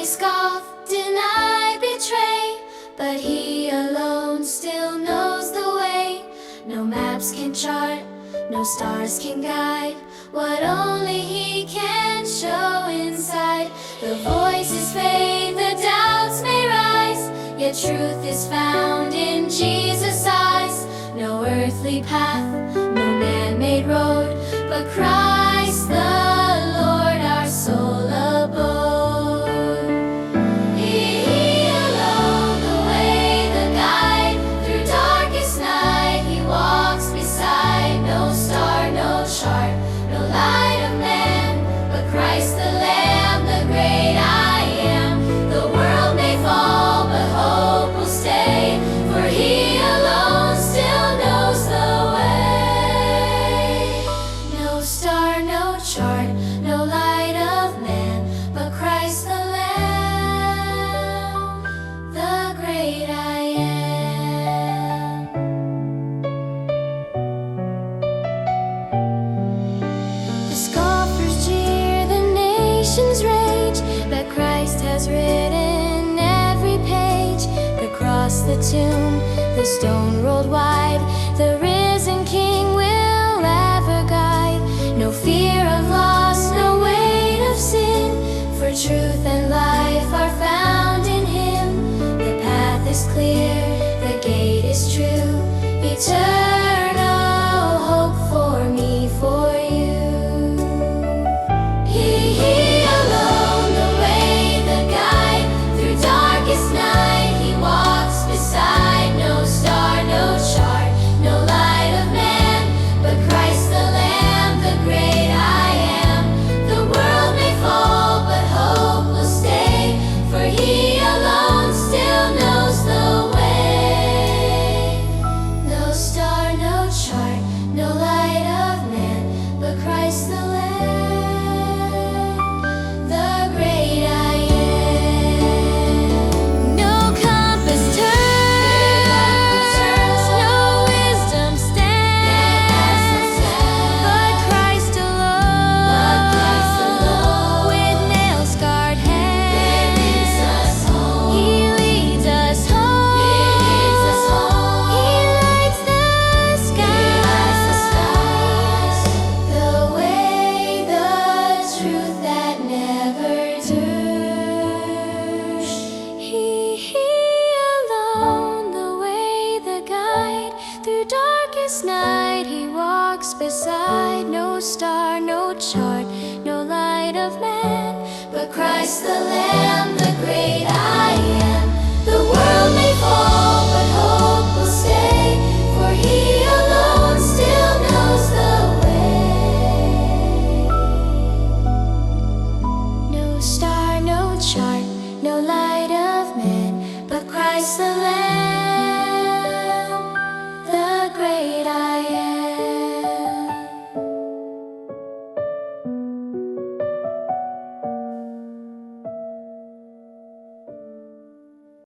may scoff, deny, betray, but He alone still knows the way. No maps can chart, no stars can guide what only He can show inside. The voices fade, the doubts may rise, yet truth is found in Jesus' eyes. No earthly path, no man-made road, but Christ the Lord, our soul abode. He alone, the way, the guide, through darkest night He walks beside. No star, no chart, no light of man, but Christ the Lamb, the great I am. The world may fall, but hope will stay, for He alone still knows the way. No star, no chart, no light of man, but Christ the Lamb, the great I am. The scoffers jeer, the nations rage, but Christ has written every page. The cross, the tomb, the stone rolled wide, the risen King will ever guide. No fear of loss, no weight of sin, for truth and life are found in Him. The path is clear, the gate is true, eternal.